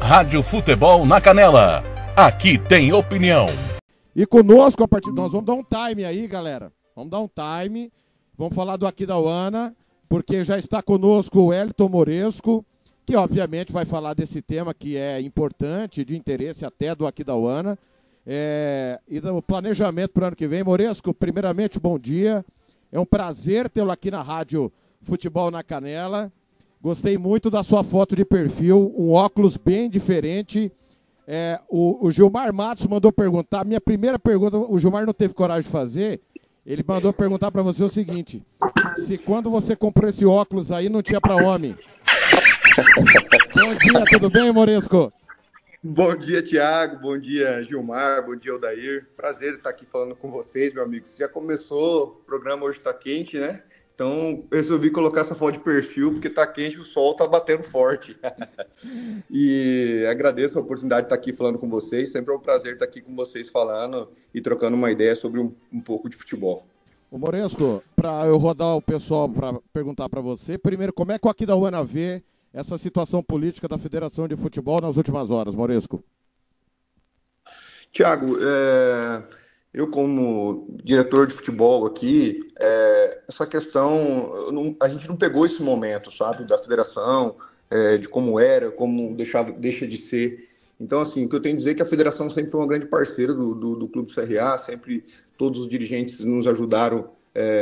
Rádio Futebol na Canela. Aqui tem opinião. E conosco, a partir nós vamos dar um time aí, galera. Vamos dar um time. Vamos falar do Aquidauana, porque já está conosco o Wellington Moresco, que obviamente vai falar desse tema que é importante, de interesse até do Aquidauana. E do planejamento para o ano que vem. Moresco, primeiramente, bom dia. É um prazer tê-lo aqui na Rádio Futebol na Canela. Gostei muito da sua foto de perfil, um óculos bem diferente. O Gilmar Matos mandou perguntar, minha primeira pergunta, o Gilmar não teve coragem de fazer, ele mandou perguntar para você o seguinte: se quando você comprou esse óculos aí não tinha para homem? Bom dia, tudo bem, Moresco? Bom dia, Thiago, bom dia, Gilmar, bom dia, Odair. Prazer estar aqui falando com vocês, meu amigo. Já começou, o programa hoje está quente, né? Então, eu resolvi colocar essa foto de perfil, porque tá quente, o sol tá batendo forte. E agradeço a oportunidade de estar aqui falando com vocês. Sempre é um prazer estar aqui com vocês falando e trocando uma ideia sobre um pouco de futebol. Ô Moresco, para eu rodar o pessoal para perguntar para você, primeiro, como é que o Aquidauana vê essa situação política da Federação de Futebol nas últimas horas, Moresco? Thiago, eu como diretor de futebol aqui, essa questão, a gente não pegou esse momento, sabe, da federação, de como era, como deixa de ser. Então, assim, o que eu tenho a dizer é que a federação sempre foi uma grande parceira do Clube CRA, sempre todos os dirigentes nos ajudaram,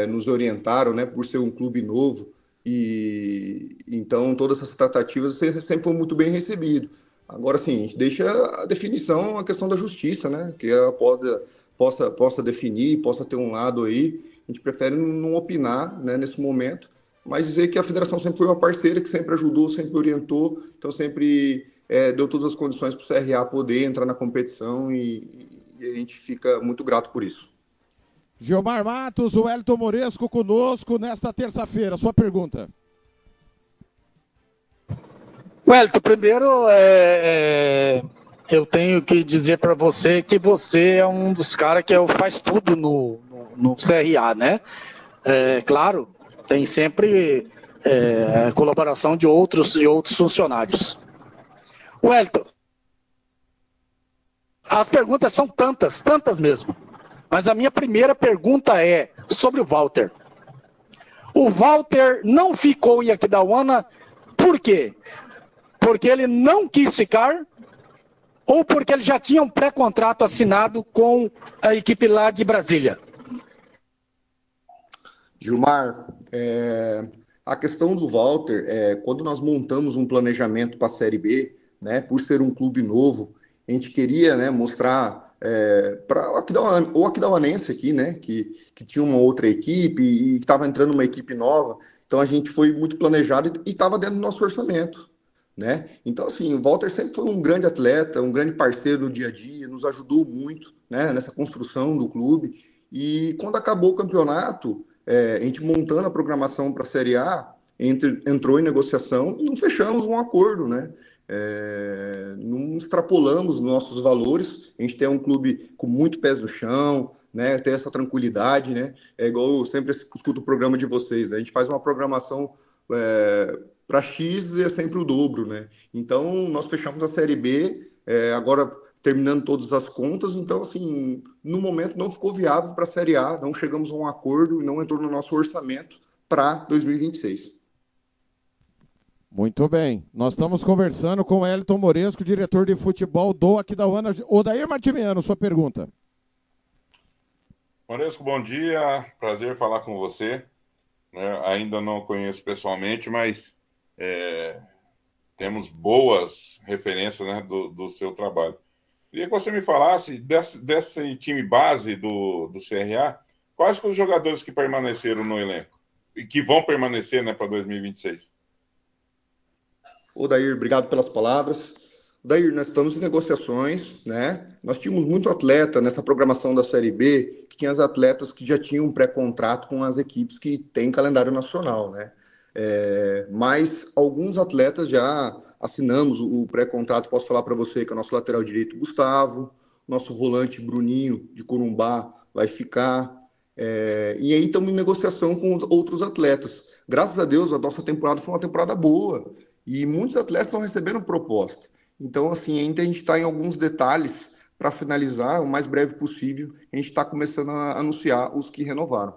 nos orientaram, né, por ser um clube novo, e então todas essas tratativas sempre foram muito bem recebidas. Agora, sim, a gente deixa a definição, a questão da justiça, né, que ela possa definir, possa ter um lado aí. A gente prefere não opinar, né, nesse momento, mas dizer que a federação sempre foi uma parceira, que sempre ajudou, sempre orientou, então sempre deu todas as condições para o CRA poder entrar na competição e a gente fica muito grato por isso. Gilmar Matos, o Wellington Moresco conosco nesta terça-feira. Sua pergunta. Wellington, primeiro eu tenho que dizer para você que você é um dos caras que faz tudo no CRA, né? Claro, tem sempre colaboração de outros funcionários. Wellington, as perguntas são tantas mesmo. Mas a minha primeira pergunta é sobre o Walter. O Walter não ficou em Aquidauana por quê? Porque ele não quis ficar ou porque ele já tinha um pré-contrato assinado com a equipe lá de Brasília? Gilmar, a questão do Walter, quando nós montamos um planejamento para a Série B, né, por ser um clube novo, a gente queria, né, mostrar para o aquidauanense aqui, né, que tinha uma outra equipe e estava entrando uma equipe nova, então a gente foi muito planejado e estava dentro do nosso orçamento, né? Então, assim, o Walter sempre foi um grande atleta, um grande parceiro no dia a dia, nos ajudou muito, né, nessa construção do clube, e quando acabou o campeonato, a gente montando a programação para a Série A, entrou em negociação e não fechamos um acordo, né? Não extrapolamos nossos valores. A gente tem um clube com muito pés no chão, né? Tem essa tranquilidade, né? É igual eu sempre escuto o programa de vocês, né? A gente faz uma programação para X e é sempre o dobro, né? Então nós fechamos a Série B, agora terminando todas as contas. Então, assim, no momento não ficou viável para a Série A, não chegamos a um acordo e não entrou no nosso orçamento para 2026. Muito bem. Nós estamos conversando com o Wellington Moresco, diretor de futebol do Aquidauana. Odair Martimiano, sua pergunta. Moresco, bom dia. Prazer falar com você. Ainda não conheço pessoalmente, mas temos boas referências, né, do seu trabalho. Queria que você me falasse desse time base do CRA, quais são os jogadores que permaneceram no elenco e que vão permanecer, né, para 2026? Odair, obrigado pelas palavras. Odair, nós estamos em negociações, né? Nós tínhamos muito atleta nessa programação da Série B, que tinha os atletas que já tinham um pré-contrato com as equipes que têm calendário nacional, né? Mas alguns atletas já assinamos o pré-contrato. Posso falar para você que é o nosso lateral direito, Gustavo, nosso volante, Bruninho, de Corumbá, vai ficar. E aí estamos em negociação com outros atletas. Graças a Deus, a nossa temporada foi uma temporada boa. E muitos atletas estão recebendo proposta. Então, assim, ainda a gente está em alguns detalhes para finalizar o mais breve possível. A gente está começando a anunciar os que renovaram.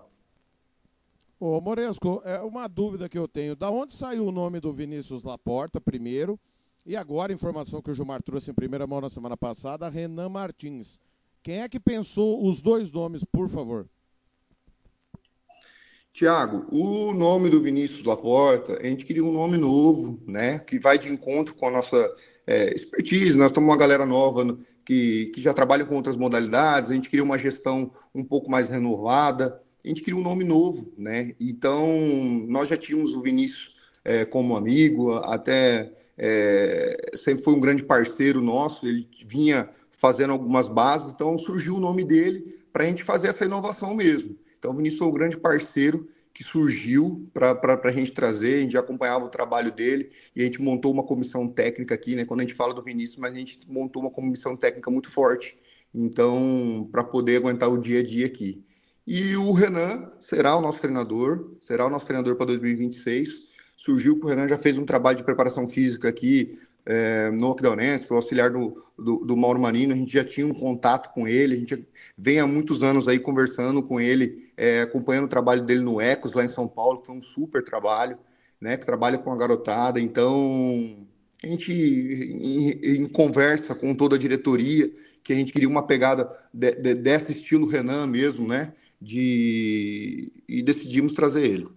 Ô, Moresco, é uma dúvida que eu tenho. Da onde saiu o nome do Vinícius Laporta, primeiro? E agora, a informação que o Gilmar trouxe em primeira mão na semana passada, Renan Martins. Quem é que pensou os dois nomes, por favor? Tiago, o nome do Vinícius Laporta, a gente queria um nome novo, né? Que vai de encontro com a nossa expertise. Nós estamos uma galera nova que já trabalha com outras modalidades, a gente queria uma gestão um pouco mais renovada, a gente queria um nome novo, né? Então, nós já tínhamos o Vinícius como amigo, até sempre foi um grande parceiro nosso, ele vinha fazendo algumas bases, então surgiu o nome dele para a gente fazer essa inovação mesmo. Então, o Vinícius foi um grande parceiro que surgiu para a gente trazer, a gente acompanhava o trabalho dele e a gente montou uma comissão técnica aqui, né? Quando a gente fala do Vinícius, mas a gente montou uma comissão técnica muito forte, então, para poder aguentar o dia a dia aqui. E o Renan será o nosso treinador para 2026. Surgiu que o Renan já fez um trabalho de preparação física aqui no Aquidauanense, foi auxiliar do Mauro Marino, a gente já tinha um contato com ele, a gente vem há muitos anos aí conversando com ele, acompanhando o trabalho dele no Ecos, lá em São Paulo, que foi um super trabalho, né, que trabalha com a garotada, então a gente em conversa com toda a diretoria, que a gente queria uma pegada desse estilo Renan mesmo, né, e decidimos trazer ele.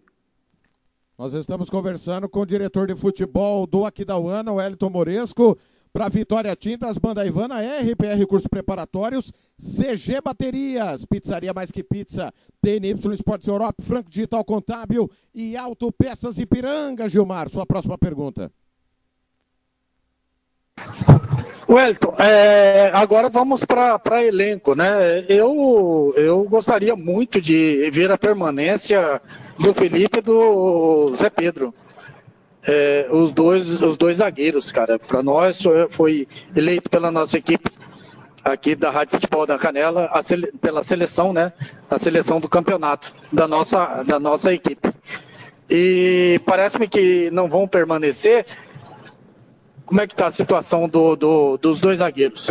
Nós estamos conversando com o diretor de futebol do Aquidauana, o Wellington Moresco, para Vitória Tintas, Banda Ivana, RPR Cursos Preparatórios, CG Baterias, Pizzaria Mais Que Pizza, TNY Esportes Europa, Franco Digital Contábil e Autopeças Ipiranga. Gilmar, sua próxima pergunta. Wellington, agora vamos para elenco, né? Eu gostaria muito de ver a permanência do Felipe e do Zé Pedro. Os dois zagueiros, cara. Para nós foi eleito pela nossa equipe aqui da Rádio Futebol da Canela, pela seleção, né? A seleção do campeonato da nossa equipe. E parece-me que não vão permanecer. Como é que está a situação dos dois zagueiros?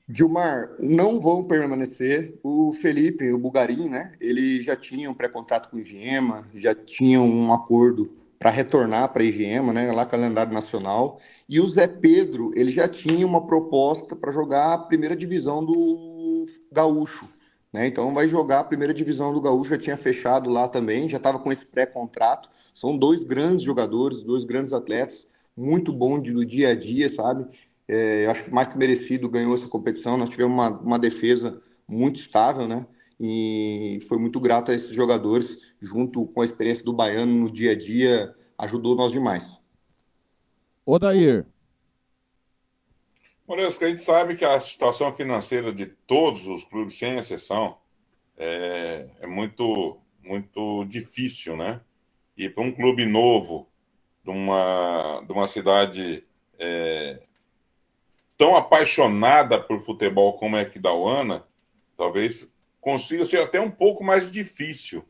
Gilmar, não vão permanecer. O Felipe, o Bugarim, né? Ele já tinha um pré-contrato com o Iviema, já tinha um acordo para retornar para a Iviema, né? Lá calendário nacional. E o Zé Pedro, ele já tinha uma proposta para jogar a primeira divisão do Gaúcho, né? Então vai jogar a primeira divisão do Gaúcho, já tinha fechado lá também, já estava com esse pré-contrato. São dois grandes jogadores, dois grandes atletas, muito bom do dia a dia, sabe? Eu acho que mais que merecido ganhou essa competição. Nós tivemos uma defesa muito estável, né? E foi muito grato a esses jogadores, junto com a experiência do Baiano no dia a dia, ajudou nós demais. Odair. Moresco, a gente sabe que a situação financeira de todos os clubes, sem exceção, é muito, muito difícil, né? E para um clube novo, de uma cidade tão apaixonada por futebol como é Aquidauana, talvez consiga ser até um pouco mais difícil,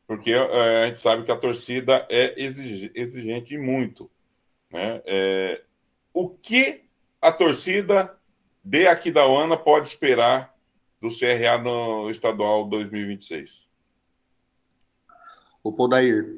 porque a gente sabe que a torcida é exigente muito, né? O que a torcida de Aquidauana pode esperar do CRA no estadual 2026? Ô, Podair,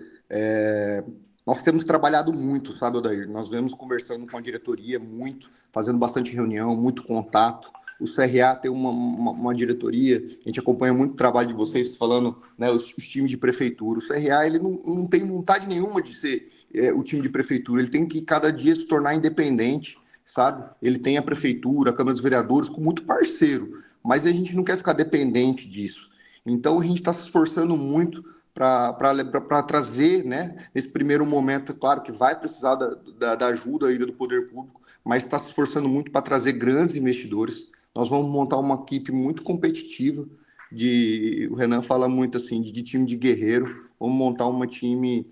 nós temos trabalhado muito, sabe, Odair? Nós vemos conversando com a diretoria muito, fazendo bastante reunião, muito contato. O CRA tem uma diretoria, a gente acompanha muito o trabalho de vocês, falando, né, os times de prefeitura. O CRA ele não tem vontade nenhuma de ser o time de prefeitura, ele tem que cada dia se tornar independente, sabe? Ele tem a prefeitura, a Câmara dos Vereadores, com muito parceiro, mas a gente não quer ficar dependente disso. Então a gente está se esforçando muito para trazer, né, nesse primeiro momento, é claro que vai precisar da ajuda ainda do poder público, mas está se esforçando muito para trazer grandes investidores. Nós vamos montar uma equipe muito competitiva, o Renan fala muito assim, de time de guerreiro, vamos montar um time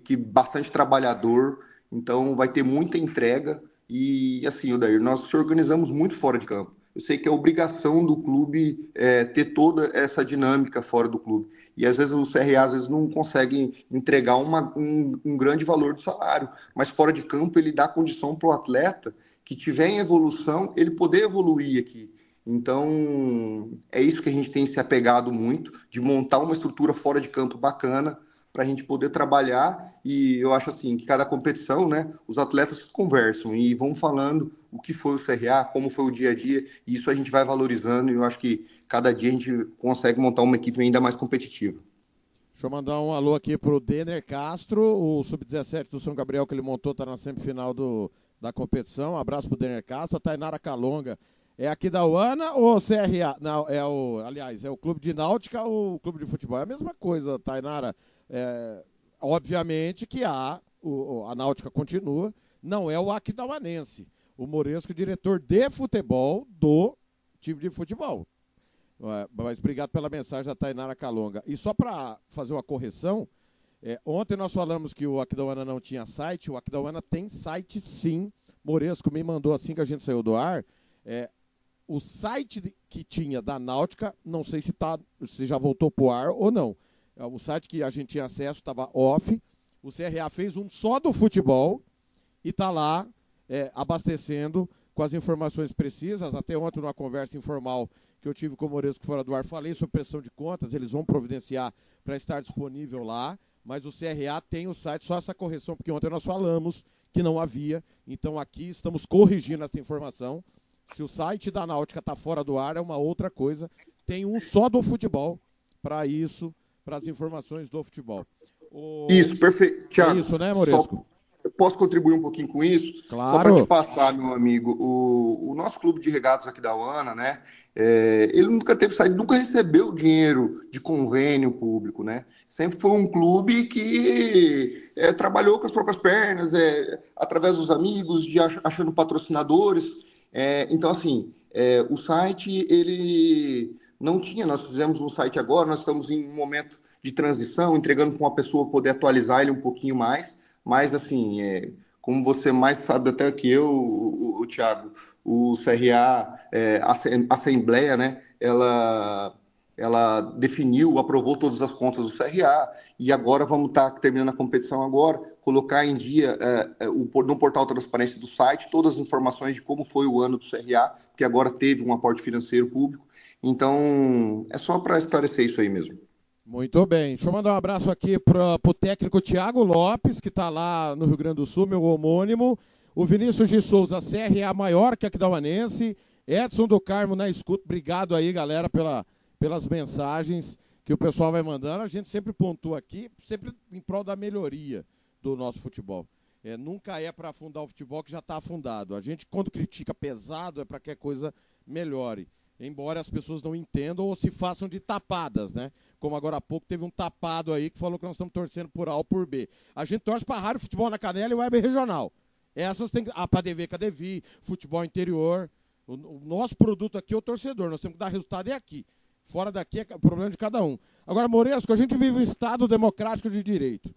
que bastante trabalhador, então vai ter muita entrega e assim, Odair, nós se organizamos muito fora de campo. eu sei que é obrigação do clube ter toda essa dinâmica fora do clube. E às vezes o CRA às vezes não consegue entregar um grande valor do salário, mas fora de campo ele dá condição para o atleta que tiver em evolução, ele poder evoluir aqui. Então, é isso que a gente tem se apegado muito, de montar uma estrutura fora de campo bacana, para a gente poder trabalhar. E eu acho assim que cada competição, né, os atletas conversam e vão falando o que foi o CRA, como foi o dia a dia, e isso a gente vai valorizando, e eu acho que cada dia a gente consegue montar uma equipe ainda mais competitiva. Deixa eu mandar um alô aqui pro Denner Castro, o Sub-17 do São Gabriel que ele montou, tá na semifinal da competição. Um abraço pro Denner Castro. A Tainara Calonga é aqui da UANA ou CRA? Não, aliás, é o Clube de Náutica ou o Clube de Futebol? É a mesma coisa, Tainara. Obviamente que a Náutica continua, não é o aquidauanense. O Moresco, diretor de futebol do time de futebol. Mas obrigado pela mensagem da Tainara Calonga. E só para fazer uma correção, ontem nós falamos que o Aquidauana não tinha site, o Aquidauana tem site sim. Moresco me mandou assim que a gente saiu do ar. O site que tinha da Náutica, não sei se já voltou para o ar ou não. O site que a gente tinha acesso estava off. O CRA fez um só do futebol e está lá abastecendo com as informações precisas. Até ontem, numa conversa informal que eu tive com o Moresco fora do ar, falei sobre pressão de contas, eles vão providenciar para estar disponível lá, mas o CRA tem o site, só essa correção, porque ontem nós falamos que não havia, então aqui estamos corrigindo essa informação. Se o site da Náutica está fora do ar, é uma outra coisa, tem um só do futebol para isso, para as informações do futebol. Isso, perfeito. Thiago, é isso, né, Moresco? Eu posso contribuir um pouquinho com isso? Claro. Só para te passar, meu amigo, o nosso clube de regatas aqui da UANA, né? Ele nunca teve saída, nunca recebeu dinheiro de convênio público, né? Sempre foi um clube que trabalhou com as próprias pernas, através dos amigos, achando patrocinadores. Então, assim, o site, ele não tinha, nós fizemos um site agora, nós estamos em um momento de transição, entregando para uma pessoa poder atualizar ele um pouquinho mais, mas, assim, como você mais sabe até que eu, o Thiago, o CRA, a Assembleia, né, ela definiu, aprovou todas as contas do CRA, e agora vamos estar terminando a competição agora, colocar em dia no portal transparência do site todas as informações de como foi o ano do CRA, que agora teve um aporte financeiro público. Então, é só para esclarecer isso aí mesmo. Muito bem. Deixa eu mandar um abraço aqui para o técnico Thiago Lopes, que está lá no Rio Grande do Sul, meu homônimo. O Vinícius de Souza, CRA maior que Aquidauanense. Edson do Carmo na escuta. Obrigado aí, galera, pelas mensagens que o pessoal vai mandando. A gente sempre pontua aqui, sempre em prol da melhoria do nosso futebol. Nunca é para afundar o futebol que já está afundado. A gente, quando critica pesado, é para que a coisa melhore. Embora as pessoas não entendam ou se façam de tapadas, né? Como agora há pouco teve um tapado aí que falou que nós estamos torcendo por A ou por B. A gente torce para Rádio Futebol na Canela e Web Regional. Essas tem para DV, Cadevi, futebol interior. O nosso produto aqui é o torcedor. Nós temos que dar resultado aqui. Fora daqui é problema de cada um. Agora, Moresco, a gente vive um Estado democrático de direito.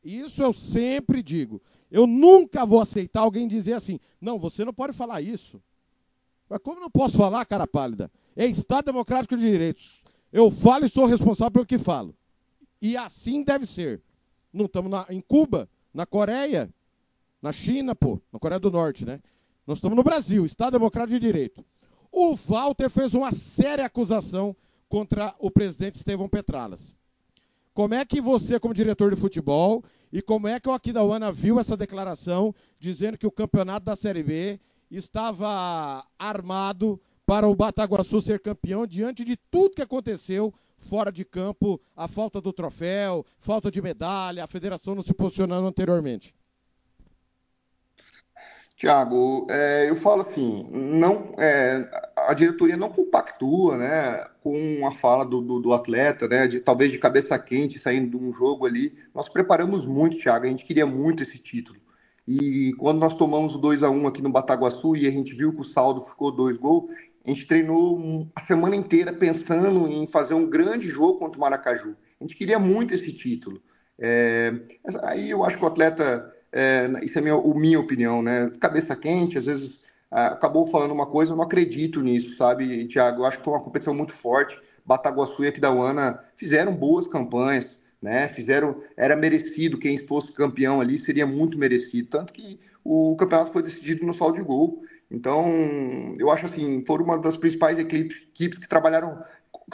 Isso eu sempre digo. Eu nunca vou aceitar alguém dizer assim, não, você não pode falar isso. Mas como não posso falar, cara pálida? É Estado Democrático de Direitos. Eu falo e sou responsável pelo que falo. E assim deve ser. Não estamos em Cuba, na Coreia, na China, na Coreia do Norte, né? Nós estamos no Brasil, Estado Democrático de Direito. O Walter fez uma séria acusação contra o presidente Estevão Petralas. Como é que você, como diretor de futebol, e como é que o Aquidauana viu essa declaração dizendo que o campeonato da Série B estava armado para o Bataguaçu ser campeão diante de tudo que aconteceu fora de campo, a falta do troféu, falta de medalha, a federação não se posicionando anteriormente? Tiago, eu falo assim, a diretoria não compactua, né, com a fala do atleta, né, talvez de cabeça quente, saindo de um jogo ali. Nós preparamos muito, Tiago, a gente queria muito esse título. E quando nós tomamos o 2-1 aqui no Bataguaçu e a gente viu que o saldo ficou 2 gols, a gente treinou a semana inteira pensando em fazer um grande jogo contra o Maracaju. A gente queria muito esse título. Aí eu acho que o atleta, isso é minha opinião, né? Cabeça quente, às vezes acabou falando uma coisa, eu não acredito nisso, sabe, Thiago? Eu acho que foi uma competição muito forte. Bataguaçu e Aquidauana fizeram boas campanhas, né? Era merecido, quem fosse campeão ali seria muito merecido, tanto que o campeonato foi decidido no saldo de gol. Então, eu acho assim, foram uma das principais equipes que trabalharam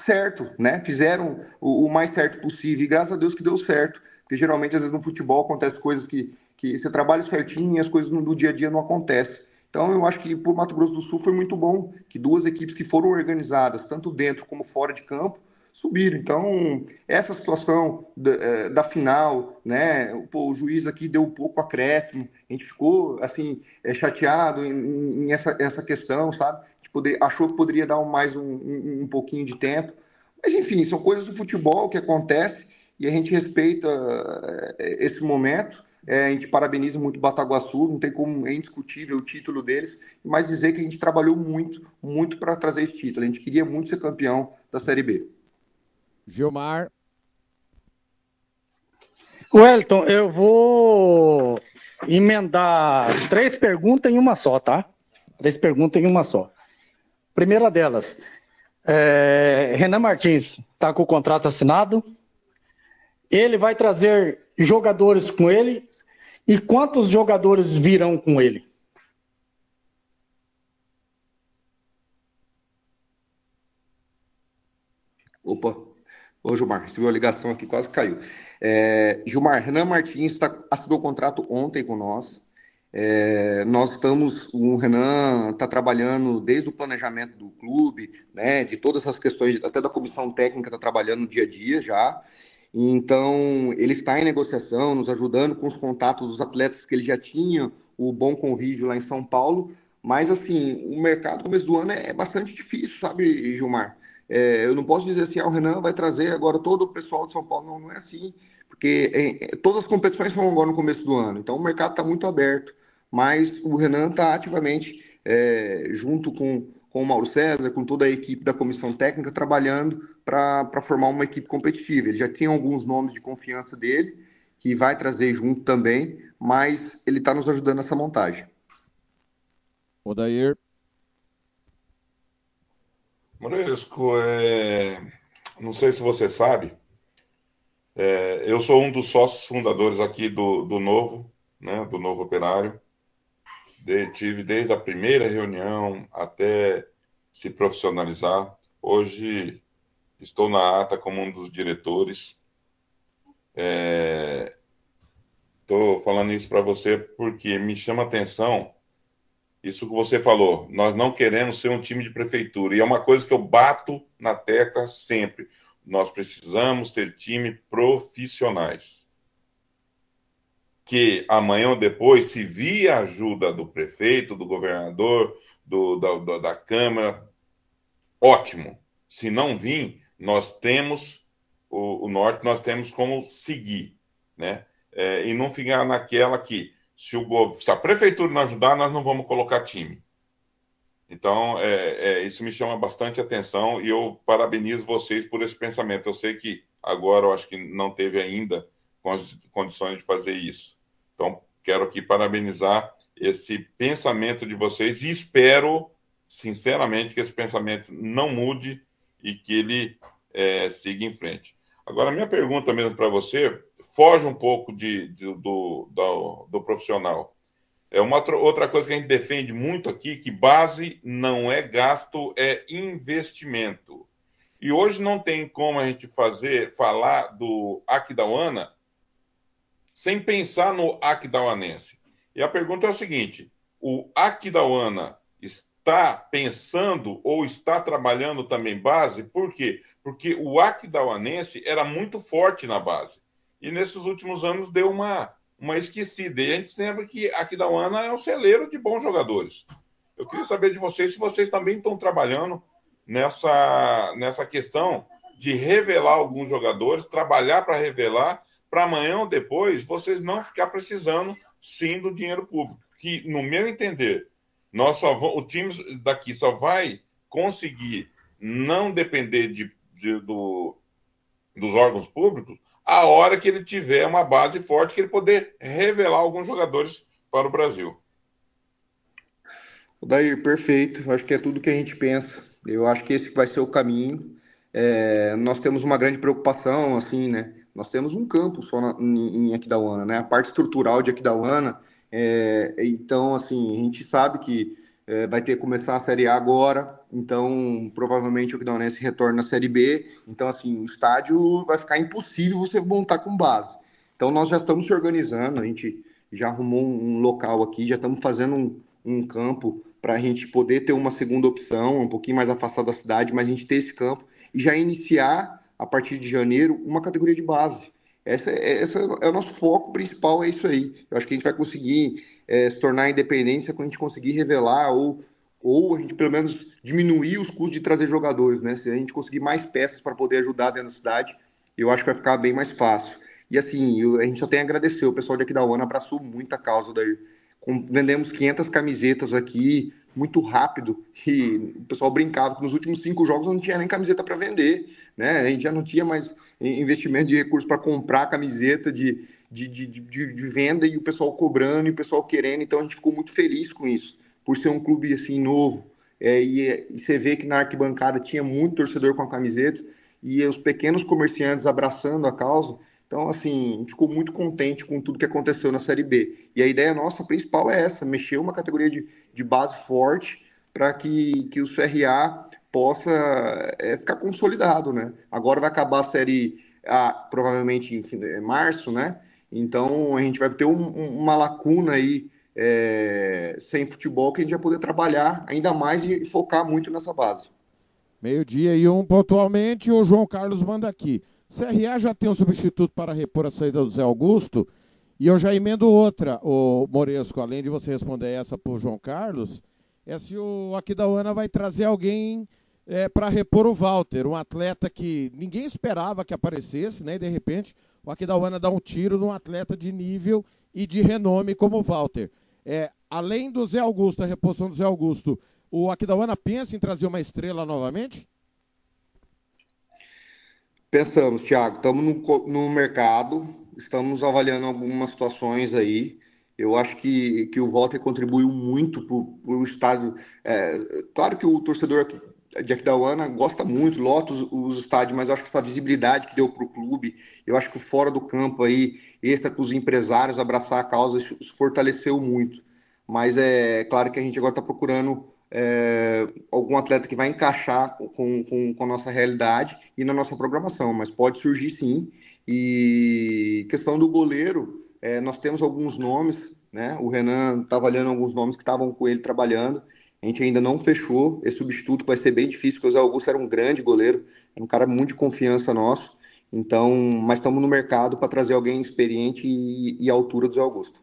certo, né? Fizeram o mais certo possível e graças a Deus que deu certo, porque geralmente às vezes no futebol acontece coisas que você trabalha certinho e as coisas no dia a dia não acontecem. Então, eu acho que por Mato Grosso do Sul foi muito bom que duas equipes que foram organizadas, tanto dentro como fora de campo, subiram. Então, essa situação da final, né? Pô, o juiz aqui deu um pouco acréscimo, a gente ficou assim chateado em essa questão, sabe? A gente achou que poderia dar mais um pouquinho de tempo, mas enfim, são coisas do futebol que acontecem e a gente respeita esse momento. A gente parabeniza muito o Bataguaçu, não tem como, é indiscutível o título deles, mas dizer que a gente trabalhou muito, muito para trazer esse título. A gente queria muito ser campeão da Série B. Gilmar. Wellington, eu vou emendar 3 perguntas em uma só, tá? 3 perguntas em uma só. Primeira delas, Renan Martins está com o contrato assinado. Ele vai trazer jogadores com ele. E quantos jogadores virão com ele? Opa, ô Gilmar, recebeu a ligação aqui, quase caiu. Gilmar, Renan Martins assinou o contrato ontem com nós. O Renan está trabalhando desde o planejamento do clube, né, de todas as questões, até da comissão técnica está trabalhando no dia a dia já. Então, ele está em negociação, nos ajudando com os contatos dos atletas que ele já tinha, o bom convívio lá em São Paulo. Mas, assim, o mercado no começo do ano é bastante difícil, sabe, Gilmar? Eu não posso dizer assim, o Renan vai trazer agora todo o pessoal de São Paulo. Não, não é assim, porque todas as competições são agora no começo do ano. Então, o mercado está muito aberto. Mas o Renan está ativamente, junto com o Mauro César, com toda a equipe da comissão técnica, trabalhando para formar uma equipe competitiva. Ele já tem alguns nomes de confiança dele, que vai trazer junto também, mas ele está nos ajudando nessa montagem. Odair. Moresco, não sei se você sabe, eu sou um dos sócios fundadores aqui do Novo, né, do Novo Operário. Tive desde a primeira reunião até se profissionalizar. Hoje estou na ata como um dos diretores. Estou falando isso para você porque me chama a atenção isso que você falou. Nós não queremos ser um time de prefeitura. E é uma coisa que eu bato na tecla sempre. Nós precisamos ter time profissionais. Que amanhã ou depois, se vir a ajuda do prefeito, do governador, da Câmara, ótimo. Se não vir, nós temos o norte, nós temos como seguir, né? E não ficar naquela que se a prefeitura não ajudar, nós não vamos colocar time. Então, isso me chama bastante atenção e eu parabenizo vocês por esse pensamento. Eu sei que agora eu acho que não teve ainda condições de fazer isso. Então, quero aqui parabenizar esse pensamento de vocês e espero, sinceramente, que esse pensamento não mude e que ele siga em frente. Agora, minha pergunta mesmo para você foge um pouco do profissional. Outra coisa que a gente defende muito aqui, que base não é gasto, é investimento. E hoje não tem como a gente falar do Aquidauana sem pensar no aquidauanense. E a pergunta é o seguinte: o Aquidauana está pensando ou está trabalhando também base? Por quê? Porque o aquidauanense era muito forte na base. E nesses últimos anos deu uma esquecida. E a gente lembra que Aquidauana é um celeiro de bons jogadores. Eu queria saber de vocês se vocês também estão trabalhando nessa questão de revelar alguns jogadores, trabalhar para revelar, para amanhã ou depois vocês não ficar precisando sim do dinheiro público. Que, no meu entender, o time daqui só vai conseguir não depender dos órgãos públicos a hora que ele tiver uma base forte, que ele poder revelar alguns jogadores para o Brasil. Daí, perfeito. Acho que é tudo que a gente pensa. Eu acho que esse vai ser o caminho. Nós temos uma grande preocupação, assim, né? Nós temos um campo só em Aquidauana, né? A parte estrutural de Aquidauana. Então, assim, a gente sabe que vai ter que começar a Série A agora. Então, provavelmente o Aquidauanense retorna à Série B. Então, assim, o estádio vai ficar impossível você montar com base. Então, nós já estamos se organizando. A gente já arrumou um local aqui, já estamos fazendo um campo para a gente poder ter uma segunda opção, um pouquinho mais afastado da cidade, mas a gente ter esse campo e já iniciar, a partir de janeiro, uma categoria de base. Esse é o nosso foco principal, é isso aí. Eu acho que a gente vai conseguir se tornar independência quando a gente conseguir revelar ou a gente pelo menos diminuir os custos de trazer jogadores, né? Se a gente conseguir mais peças para poder ajudar dentro da cidade, eu acho que vai ficar bem mais fácil. E assim, a gente só tem a agradecer, o pessoal de aqui da UANA abraçou muito a causa daí. Vendemos 500 camisetas aqui, muito rápido, e o pessoal brincava que nos últimos 5 jogos não tinha nem camiseta para vender, né? A gente já não tinha mais investimento de recursos para comprar camiseta de venda e o pessoal cobrando e o pessoal querendo, então a gente ficou muito feliz com isso, por ser um clube assim novo. E você vê que na arquibancada tinha muito torcedor com a camiseta e os pequenos comerciantes abraçando a causa. Então, assim, a gente ficou muito contente com tudo que aconteceu na Série B. E a ideia nossa principal é essa, mexer uma categoria de base forte para que o CRA possa ficar consolidado, né? Agora vai acabar a Série A, provavelmente em março, né? Então, a gente vai ter uma lacuna aí sem futebol que a gente vai poder trabalhar ainda mais e focar muito nessa base. 12:01 pontualmente, o João Carlos manda aqui. CRA já tem um substituto para repor a saída do Zé Augusto, e eu já emendo outra, o Moresco, além de você responder essa para o João Carlos, é se o Aquidauana vai trazer alguém para repor o Walter, um atleta que ninguém esperava que aparecesse, né? E de repente o Aquidauana dá um tiro num atleta de nível e de renome como o Walter. Além do Zé Augusto, a reposição do Zé Augusto, o Aquidauana pensa em trazer uma estrela novamente? Pensamos, Thiago, estamos no mercado, estamos avaliando algumas situações aí. Eu acho que o Walter contribuiu muito para o estádio. Claro que o torcedor de Aquidauana gosta muito, lota os estádios, mas eu acho que essa visibilidade que deu para o clube, eu acho que fora do campo aí, extra para os empresários abraçar a causa, isso fortaleceu muito. Mas é claro que a gente agora está procurando algum atleta que vai encaixar com a nossa realidade e na nossa programação, mas pode surgir sim. E questão do goleiro, nós temos alguns nomes, né? O Renan está avaliando alguns nomes que estavam com ele trabalhando. A gente ainda não fechou esse substituto, vai ser bem difícil, porque o Zé Augusto era um grande goleiro, era um cara muito de confiança nosso. Então, mas estamos no mercado para trazer alguém experiente e à altura do Zé Augusto.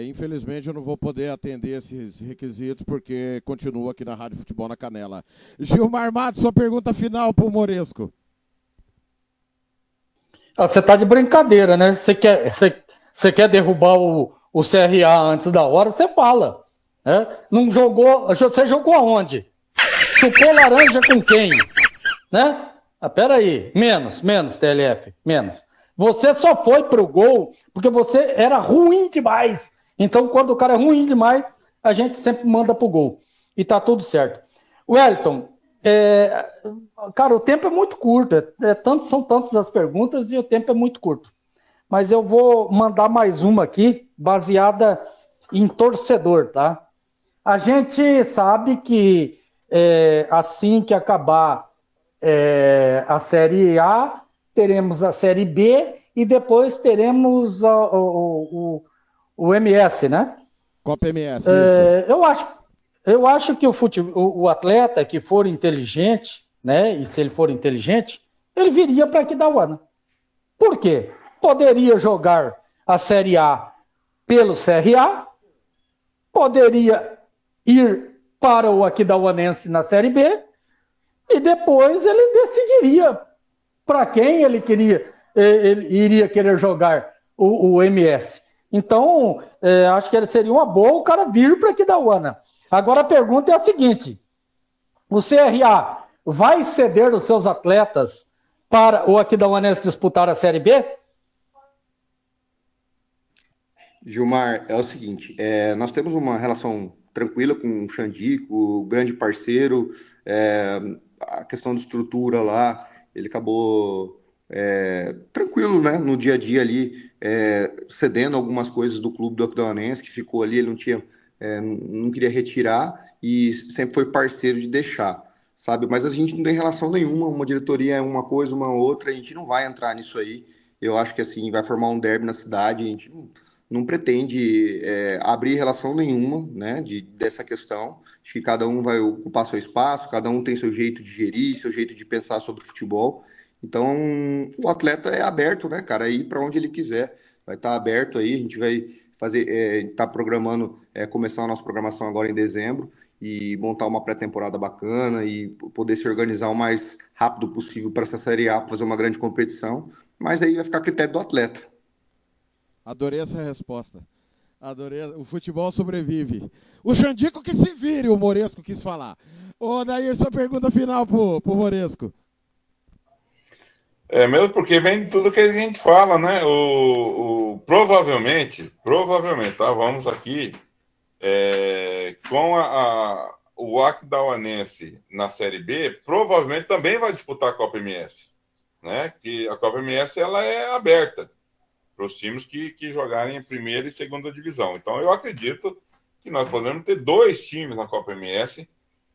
Infelizmente eu não vou poder atender esses requisitos porque continuo aqui na Rádio Futebol na Canela. Gilmar Matos, sua pergunta final para o Moresco. Você tá de brincadeira, né? Você quer derrubar o CRA antes da hora, você fala. Né? Não jogou. Você jogou aonde? Chupou laranja com quem? Né? Peraí. Menos, TLF. Menos. Você só foi pro gol porque você era ruim demais. Então, quando o cara é ruim demais, a gente sempre manda pro gol. E tá tudo certo. Wellington, cara, o tempo é muito curto. São tantas as perguntas e o tempo é muito curto. Mas eu vou mandar mais uma aqui, baseada em torcedor, tá? A gente sabe que assim que acabar a Série A, teremos a Série B e depois teremos o MS, né? Copa MS, isso. Eu acho que o atleta que for inteligente, né? E se ele for inteligente, ele viria para Aquidauana. Por quê? Poderia jogar a Série A pelo CRA, poderia ir para o Aquidauanense na Série B e depois ele decidiria para quem ele iria querer jogar o MS. Então, acho que seria uma boa o cara vir para Aquidauana. Agora a pergunta é a seguinte: o CRA vai ceder os seus atletas para o Aquidauanense disputar a Série B? Gilmar, é o seguinte, nós temos uma relação tranquila com o Xandico, grande parceiro, a questão de estrutura lá, ele acabou tranquilo, né, no dia a dia ali, cedendo algumas coisas do clube do Aquidauanense, que ficou ali, ele não queria retirar e sempre foi parceiro de deixar, sabe? Mas a gente não tem relação nenhuma, uma diretoria é uma coisa, uma outra, a gente não vai entrar nisso aí. Eu acho que assim, vai formar um derby na cidade, a gente não pretende abrir relação nenhuma, né, dessa questão. Acho que cada um vai ocupar seu espaço, cada um tem seu jeito de gerir, seu jeito de pensar sobre futebol. Então, o atleta é aberto, né, cara, ir para onde ele quiser. Vai estar aberto aí, a gente vai tá programando, começar a nossa programação agora em dezembro e montar uma pré-temporada bacana e poder se organizar o mais rápido possível para essa Série A, fazer uma grande competição, mas aí vai ficar a critério do atleta. Adorei essa resposta. Adorei. O futebol sobrevive. O Xandico que se vire, o Moresco quis falar. Ô, Dair, sua pergunta final pro Moresco. Mesmo porque vem de tudo que a gente fala, né? Provavelmente, tá? Vamos aqui com o Aquidauanense na Série B, provavelmente também vai disputar a Copa MS, né? Que a Copa MS ela é aberta para os times que jogarem em primeira e segunda divisão. Então, eu acredito que nós podemos ter 2 times na Copa MS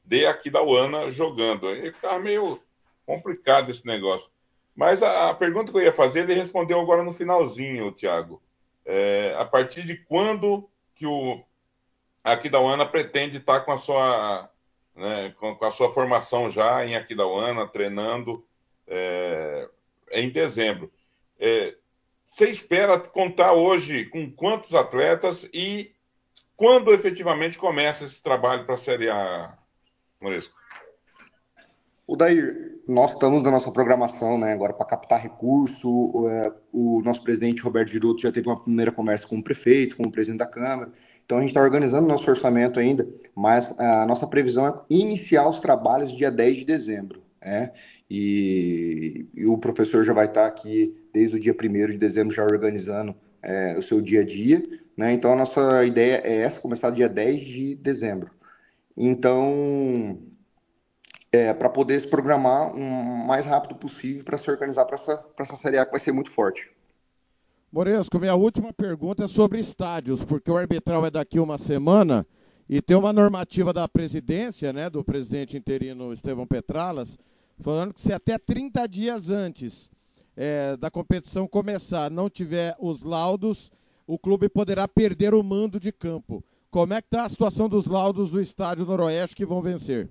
de Aquidauana jogando. Aí fica meio complicado esse negócio. Mas a pergunta que eu ia fazer, ele respondeu agora no finalzinho, Thiago. A partir de quando que o Aquidauana pretende estar com a sua, né, com a sua formação já em Aquidauana, treinando em dezembro? Você espera contar hoje com quantos atletas e quando efetivamente começa esse trabalho para a Série A, Moresco? O Dair, nós estamos na nossa programação, né, agora para captar recurso. O nosso presidente Roberto Giroto já teve uma primeira conversa com o prefeito, com o presidente da Câmara. Então a gente está organizando nosso orçamento ainda, mas a nossa previsão é iniciar os trabalhos dia 10 de dezembro. E o professor já vai estar aqui desde o dia 1º de dezembro já organizando o seu dia a dia, né? Então a nossa ideia é essa, começar dia 10 de dezembro. Então, para poder se programar o mais rápido possível para se organizar para essa Série A que vai ser muito forte. Moresco, minha última pergunta é sobre estádios, porque o arbitral é daqui uma semana e tem uma normativa da presidência, né, do presidente interino Estevão Petralas, falando que se até 30 dias antes da competição começar não tiver os laudos, o clube poderá perder o mando de campo. Como é que está a situação dos laudos do Estádio Noroeste que vão vencer?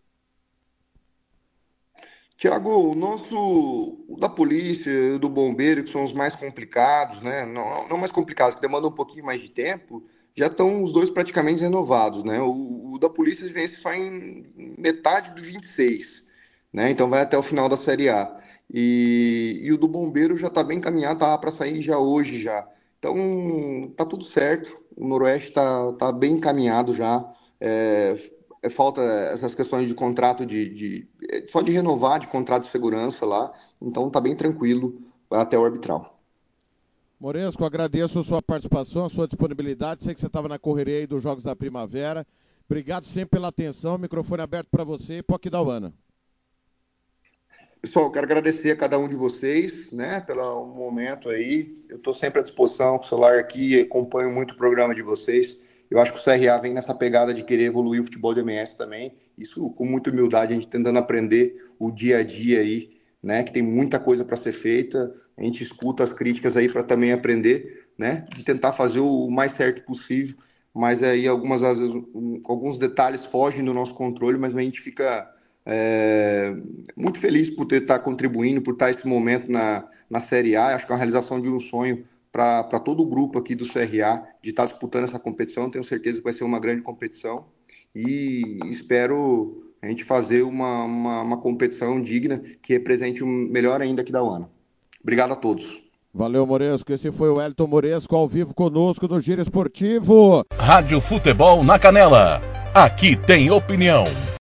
Tiago, o da polícia e do bombeiro, que são os mais complicados, né? Não mais complicados, que demandam um pouquinho mais de tempo, já estão os 2 praticamente renovados, né? O da polícia vence só em metade do 26, né? Então vai até o final da Série A. E o do bombeiro já está bem encaminhado, tá para sair já hoje já. Então tá tudo certo, o Noroeste tá bem encaminhado já. Falta essas questões de contrato só de renovar de contrato de segurança lá, então tá bem tranquilo até o arbitral. Moresco, agradeço a sua participação, a sua disponibilidade, sei que você estava na correria aí dos Jogos da Primavera, obrigado sempre pela atenção, microfone aberto para você e para Aquidauana. Pessoal, quero agradecer a cada um de vocês, né, pelo momento aí, eu estou sempre à disposição com o celular aqui, acompanho muito o programa de vocês. Eu acho que o CRA vem nessa pegada de querer evoluir o futebol de MS também. Isso com muita humildade, a gente tentando aprender o dia a dia aí, né? Que tem muita coisa para ser feita. A gente escuta as críticas aí para também aprender, né? De tentar fazer o mais certo possível. Mas aí algumas vezes alguns detalhes fogem do nosso controle, mas a gente fica muito feliz por estar contribuindo, por estar esse momento na Série A. Acho que é uma realização de um sonho para todo o grupo aqui do CRA, de estar disputando essa competição. Tenho certeza que vai ser uma grande competição e espero a gente fazer uma competição digna que represente o melhor ainda aqui da UANA. Obrigado a todos. Valeu, Moresco. Esse foi o Wellington Moresco ao vivo conosco no Giro Esportivo. Rádio Futebol na Canela. Aqui tem opinião.